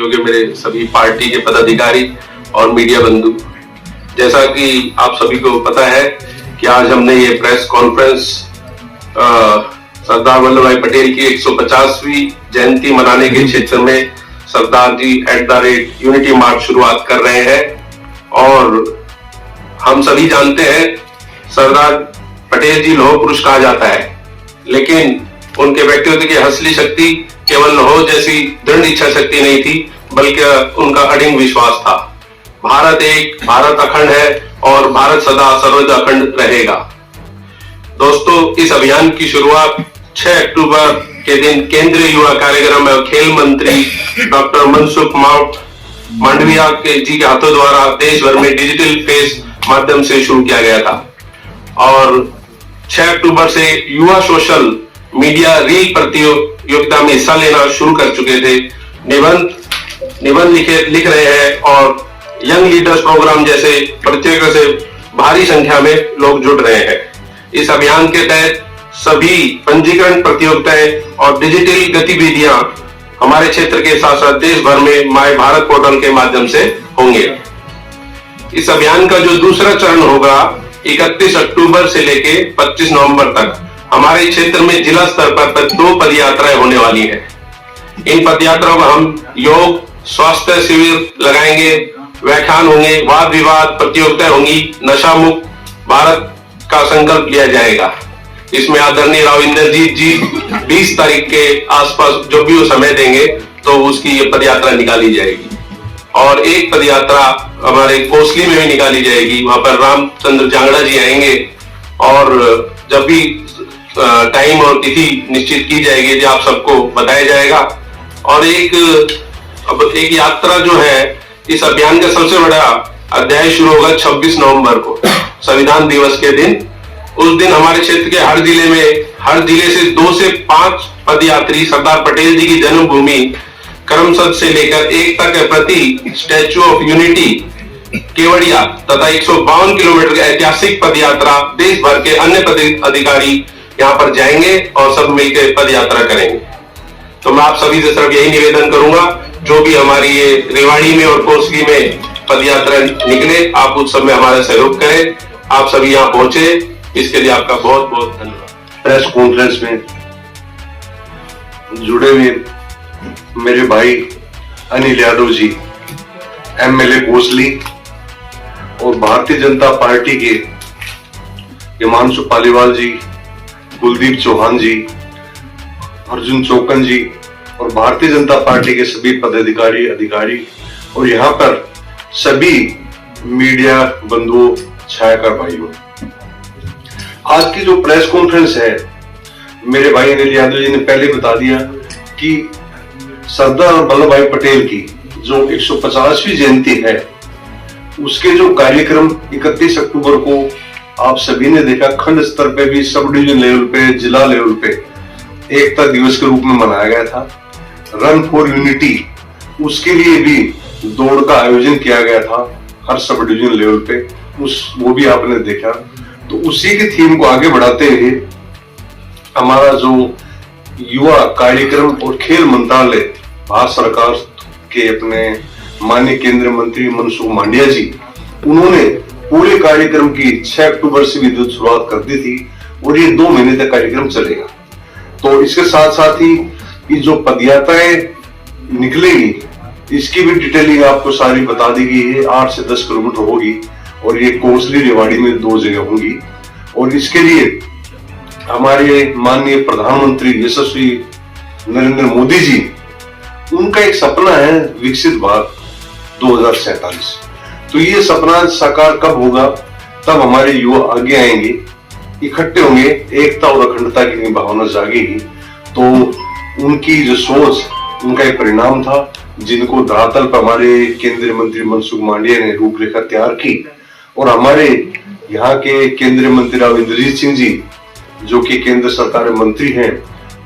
जो कि मेरे सभी पार्टी के पदाधिकारी और मीडिया बंधु, जैसा कि आप सभी को पता है कि आज हमने ये प्रेस कॉन्फ्रेंस सरदार वल्लभ भाई पटेल की 150वीं जयंती मनाने के क्षेत्र में सरदार जी @यूनिटी मार्च शुरुआत कर रहे हैं। और हम सभी जानते हैं सरदार पटेल जी लौह पुरुष कहा जाता है, लेकिन उनके व्यक्तित्व की असली शक्ति केवल लौह जैसी दृढ़ इच्छा शक्ति नहीं थी, बल्कि उनका अडिग विश्वास था। भारत एक, भारत अखंड है और भारत सदा सर्वदा अखंड रहेगा। दोस्तों, इस अभियान की शुरुआत 6 अक्टूबर के दिन केंद्रीय युवा कार्यक्रम एवं खेल मंत्री डॉक्टर मनसुख मांडविया जी के हाथों द्वारा देश भर में डिजिटल फेस माध्यम से शुरू किया गया था। और 6 अक्टूबर से युवा सोशल मीडिया रील प्रतियोगिता में हिस्सा लेना शुरू कर चुके थे, निबंध लिख रहे हैं और यंग लीडर्स प्रोग्राम जैसे प्रतियोगिता से भारी संख्या में लोग जुड़ रहे हैं। इस अभियान के तहत सभी पंजीकरण प्रतियोगिताएं और डिजिटल गतिविधियां हमारे क्षेत्र के साथ साथ देश भर में माय भारत पोर्टल के माध्यम से होंगे। इस अभियान का जो दूसरा चरण होगा 31 अक्टूबर से लेके 25 नवंबर तक हमारे क्षेत्र में जिला स्तर पर 2 पद यात्राएं होने वाली हैं। इन पद यात्राओं में हम योग स्वास्थ्य शिविर लगाएंगे, व्याख्यान होंगे, वाद विवाद प्रतियोगिताएं होंगी, नशा मुक्त भारत का संकल्प लिया जाएगा। इसमें आदरणीय राव इंद्रजीत जी 20 तारीख के आसपास जो भी वो समय देंगे तो उसकी ये पदयात्रा निकाली जाएगी। और एक पदयात्रा हमारे कोसली में भी निकाली जाएगी, वहां पर रामचंद्र जांगड़ा जी आएंगे और जब भी टाइम और तिथि निश्चित की जाएगी जो आप सबको बताया जाएगा। और एक यात्रा जो है इस अभियान का सबसे बड़ा अध्याय शुरू होगा 26 नवंबर को संविधान दिवस के दिन। उस दिन हमारे क्षेत्र के हर जिले से 2 से 5 पदयात्री सरदार पटेल जी की जन्मभूमि करमसद से लेकर एकता के प्रति स्टैच्यू ऑफ यूनिटी केवड़िया तथा 152 किलोमीटर की ऐतिहासिक पदयात्रा देश भर के अन्य पदाधिकारी यहाँ पर जाएंगे और सब मिलकर पदयात्रा करेंगे। तो मैं आप सभी से सिर्फ यही निवेदन करूंगा, जो भी हमारी ये रेवाड़ी में और कोसली में पदयात्रा निकले, आप उस समय हमारा सहयोग करें। आप सभी यहाँ पहुंचे, इसके लिए आपका बहुत बहुत धन्यवाद। प्रेस कॉन्फ्रेंस में जुड़े हुए मेरे भाई अनिल यादव जी, एमएलए कोसली, और भारतीय जनता पार्टी के हिमांशु पालीवाल जी, कुलदीप चौहान जी, अर्जुन चौकन जी और भारतीय जनता पार्टी के सभी पदाधिकारी अधिकारी और यहाँ पर सभी मीडिया बंधुओं छायाकार भाइयों, आज की जो प्रेस कॉन्फ्रेंस है, मेरे भाई अनिल यादव जी ने पहले बता दिया कि सरदार वल्लभ भाई पटेल की जो 150वीं जयंती है उसके जो कार्यक्रम 31 अक्टूबर को आप सभी ने देखा, खंड स्तर पे भी, सब डिवीजन लेवल पे, जिला लेवल पे एकता दिवस के रूप में मनाया गया था। रन फॉर यूनिटी, उसके लिए भी दौड़ का आयोजन किया गया था हर सब डिवीजन लेवल पे, वो भी आपने देखा। तो उसी की थीम को आगे बढ़ाते हुए हमारा जो युवा कार्यक्रम और खेल मंत्रालय भारत सरकार के अपने माननीय केंद्रीय मंत्री मनसुख मांडविया जी, उन्होंने पूरे कार्यक्रम की 6 अक्टूबर से विद्युत शुरुआत कर दी थी और ये 2 महीने तक कार्यक्रम चलेगा। तो इसके साथ साथ ही ये जो पदयात्राएं निकलेगी इसकी भी डिटेलिंग आपको सारी बता दी गई है। 8 से 10 किलोमीटर होगी और ये कोसली रेवाड़ी में 2 जगह होंगी। और इसके लिए हमारे माननीय प्रधानमंत्री यशस्वी नरेंद्र मोदी जी, उनका एक सपना है विकसित भारत 2047। तो ये सपना साकार कब होगा, तब हमारे युवा आगे आएंगे, इकट्ठे होंगे, एकता और अखंडता की भावना जागेगी। तो उनकी जो सोच, उनका एक परिणाम था जिनको धरातल पर हमारे केंद्रीय मंत्री मनसुख मांडविया ने रूपरेखा तैयार की। और हमारे यहाँ के केंद्रीय मंत्री राव इंद्रजीत सिंह जी, जो कि केंद्र सरकार में मंत्री हैं,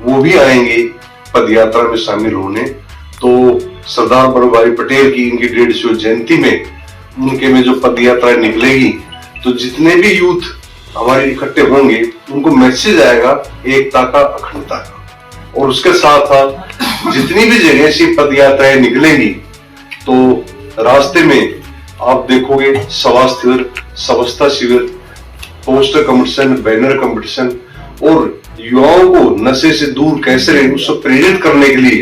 वो भी आएंगे पदयात्रा में शामिल होने। तो सरदार वल्लभ भाई पटेल की इनकी 150वीं जयंती में उनके में जो पदयात्रा निकलेगी, तो जितने भी यूथ हमारे इकट्ठे होंगे उनको मैसेज आएगा एकता का, अखंडता का। और उसके साथ साथ जितनी भी जगह से पदयात्राएं निकलेंगी तो रास्ते में आप देखोगे स्वच्छता शिविर, पोस्टर कंपटीशन, बैनर कंपटीशन और युवाओं को नशे से दूर कैसे रहे उसको प्रेरित करने के लिए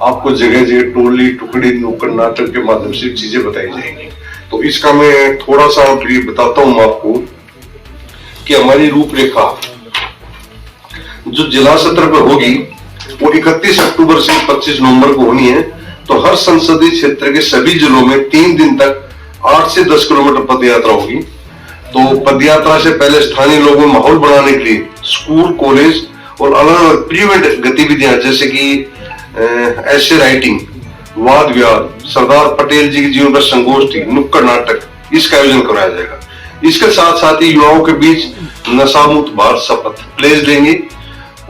आपको जगह जगह टोली टुकड़ी नुक्कड़ नाटक के माध्यम से चीजें बताई जाएंगी। तो इसका मैं थोड़ा सा ब्रीफ बताता हूं आपको कि हमारी रूपरेखा जो जिला सत्र पर होगी वो 31 अक्टूबर से 25 नवंबर को होनी है। तो हर संसदीय क्षेत्र के सभी जिलों में 3 दिन तक 8 से 10 किलोमीटर पद यात्रा होगी। तो पद यात्रा से पहले स्थानीय लोगों में माहौल बनाने के लिए स्कूल, कॉलेज और अलग अलग प्री इवेंट गतिविधियां जैसे कि ऐसे राइटिंग, वाद विवाद, सरदार पटेल जी के जीवन पर संगोष्ठी, नुक्कड़ नाटक, इसका आयोजन कराया जाएगा। इसके साथ साथ ही युवाओं के बीच नशा मुक्त भारत शपथ प्लेज लेंगे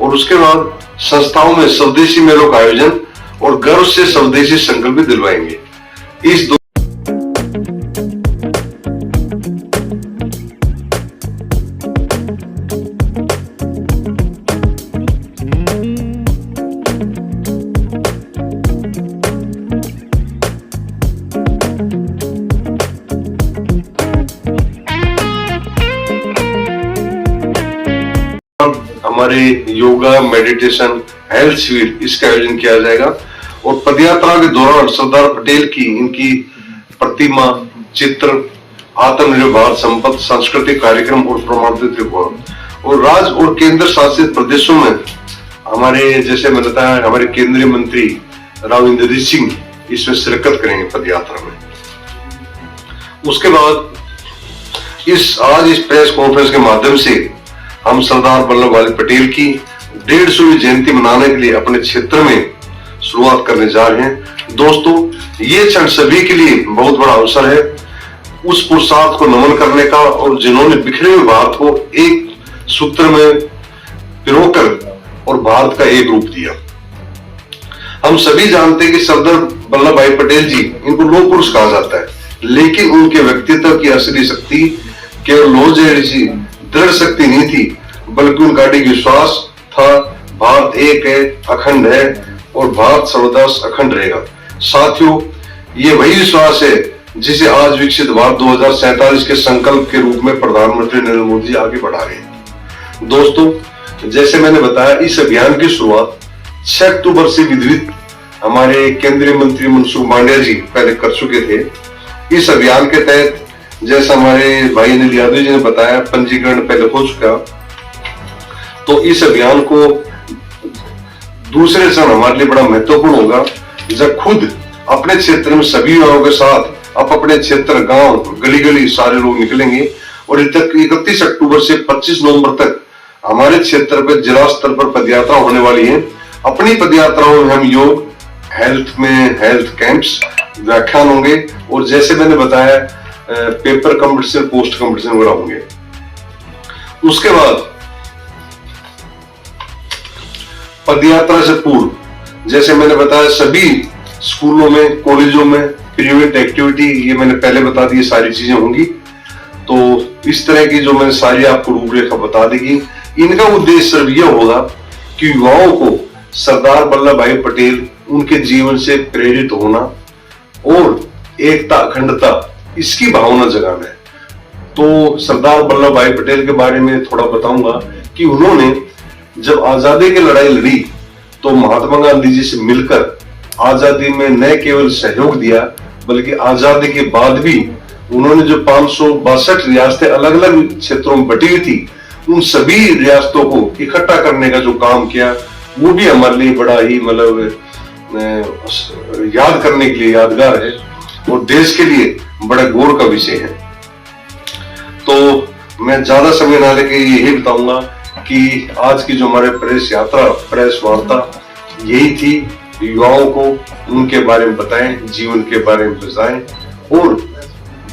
और उसके बाद संस्थाओं में स्वदेशी मेलों का आयोजन और गर्व से स्वदेशी संकल्प भी दिलवाएंगे। इस हमारे योगा, मेडिटेशन, हेल्थ शिविर इसका आयोजन किया जाएगा और पदयात्रा के दौरान सरदार पटेल की इनकी प्रतिमा, चित्र, आत्मनिर्भर भारत संपद, सांस्कृतिक कार्यक्रम और प्रमाणित रिपोर्ट और राज्य और केंद्र शासित प्रदेशों में हमारे जैसे मैंने बताया हमारे केंद्रीय मंत्री राव इंद्रजीत सिंह इसमें शिरकत करेंगे पदयात्रा में। उसके बाद इस प्रेस कॉन्फ्रेंस के माध्यम से हम सरदार वल्लभ भाई पटेल की 150वीं जयंती मनाने के लिए अपने क्षेत्र में शुरुआत करने जा रहे हैं। दोस्तों, ये क्षण सभी के लिए बहुत बड़ा अवसर है उस पुरुषार्थ को नमन करने का और जिन्होंने बिखरे हुए भारत को एक सूत्र में पिरोकर और भारत का एक रूप दिया। हम सभी जानते हैं कि सरदार वल्लभ भाई पटेल जी, इनको लौह पुरुष कहा जाता है, लेकिन उनके व्यक्तित्व की असली शक्ति केवल लौह जैसी दृढ़ शक्ति नहीं थी, बल्कि उनका अडिग विश्वास था भारत एक है, अखंड है और भारत सर्वदा अखंड रहेगा। साथियों, ये वही विश्वास है जिसे आज विकसित भारत 2047 के संकल्प के रूप में प्रधानमंत्री नरेंद्र मोदी जी आगे बढ़ा रहे हैं। दोस्तों, जैसे मैंने बताया इस अभियान की शुरुआत 6 अक्टूबर से विधिवत हमारे केंद्रीय मंत्री मनसुख मांडविया जी पहले कर चुके थे। इस अभियान के तहत जैसा हमारे भाई अनिल यादव जी ने बताया पंजीकरण पहले हो चुका, तो इस अभियान को दूसरे चरण हमारे लिए बड़ा महत्वपूर्ण होगा जब खुद अपने क्षेत्र में सभी युवाओं के साथ आप अपने क्षेत्र, गांव, गली गली सारे लोग निकलेंगे और 31 अक्टूबर से 25 नवंबर तक हमारे क्षेत्र पर जिला स्तर पर पदयात्रा होने वाली है। अपनी पदयात्राओं में हम योग, हेल्थ कैंप्स, व्याख्यान होंगे और जैसे मैंने बताया पेपर कंपटीशन, पोस्ट कंपटीशन वगैरह होंगे। उसके बाद पदयात्रा से पूर्व जैसे मैंने बताया सभी स्कूलों में, कॉलेजों में प्री-इवेंट एक्टिविटी, ये मैंने पहले बता दी, सारी चीजें होंगी। तो इस तरह की जो मैंने सारी आपको रूपरेखा बता देगी, इनका उद्देश्य सिर्फ यह होगा कि युवाओं को सरदार वल्लभ भाई पटेल, उनके जीवन से प्रेरित होना और एकता, अखंडता, इसकी भावना जगाना है। तो सरदार वल्लभ भाई पटेल के बारे में थोड़ा बताऊंगा कि उन्होंने जब आजादी की लड़ाई लड़ी तो महात्मा गांधी जी से मिलकर आजादी में न केवल सहयोग दिया बल्कि आजादी के बाद भी उन्होंने जो 562 रियासतें अलग अलग क्षेत्रों में बटी हुई थी, उन सभी रियासतों को इकट्ठा करने का जो काम किया वो भी हमारे लिए बड़ा ही मतलब याद करने के लिए यादगार है और देश के लिए बड़ा गौरव का विषय है। तो मैं ज्यादा समय ना लेके यही बताऊंगा कि आज की जो हमारे प्रेस यात्रा, प्रेस वार्ता यही थी, युवाओं को उनके बारे में बताएं, जीवन के बारे में बताएं और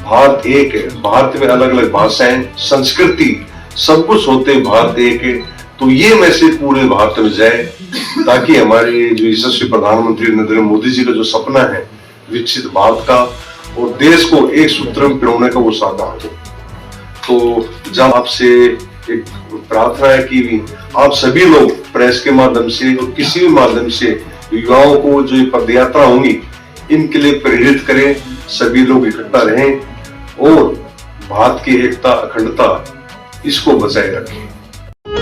भारत एक है, भारत में अलग अलग भाषाएं, संस्कृति, सब कुछ होते भारत एक है। तो ये मैसेज पूरे भारत में जाए ताकि हमारे जो यशस्वी प्रधानमंत्री नरेंद्र मोदी जी का जो सपना है विकसित भारत का और देश को एक सूत्र में पिरोने का, वो साकार हो। तो जब आपसे एक प्रार्थना है कि आप सभी लोग प्रेस के माध्यम से और किसी भी माध्यम से युवाओं को जो ये पदयात्रा होंगी इनके लिए प्रेरित करें, सभी लोग इकट्ठा रहें और भारत की एकता अखंडता इसको बचाए रखें।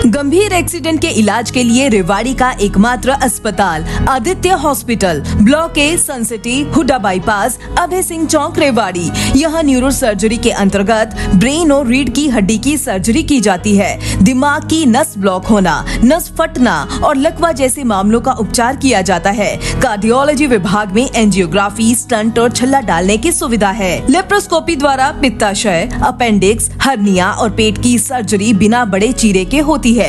गंभीर एक्सीडेंट के इलाज के लिए रेवाड़ी का एकमात्र अस्पताल Aditya hospital, block A, Sun City, HUDA bypass, Abhay Singh Chowk, Rewari. यहाँ न्यूरो सर्जरी के अंतर्गत ब्रेन और रीढ़ की हड्डी की सर्जरी की जाती है। दिमाग की नस ब्लॉक होना, नस फटना और लकवा जैसे मामलों का उपचार किया जाता है। कार्डियोलॉजी विभाग में एंजियोग्राफी, स्टंट और छल्ला डालने की सुविधा है। लेप्रोस्कोपी द्वारा पित्ताशय, अपेंडिक्स, हर्निया और पेट की सर्जरी बिना बड़े चीरे के होती है।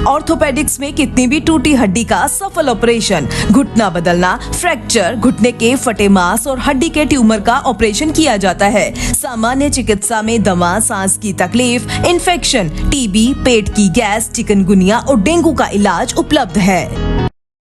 ऑर्थोपेडिक्स में कितनी भी टूटी हड्डी का सफल ऑपरेशन, घुटना बदलना, फ्रैक्चर, घुटने के फटे मांस और हड्डी के ट्यूमर का ऑपरेशन किया जाता है। सामान्य चिकित्सा में दमा, सांस की तकलीफ, इन्फेक्शन, टीबी, पेट की गैस, चिकनगुनिया और डेंगू का इलाज उपलब्ध है।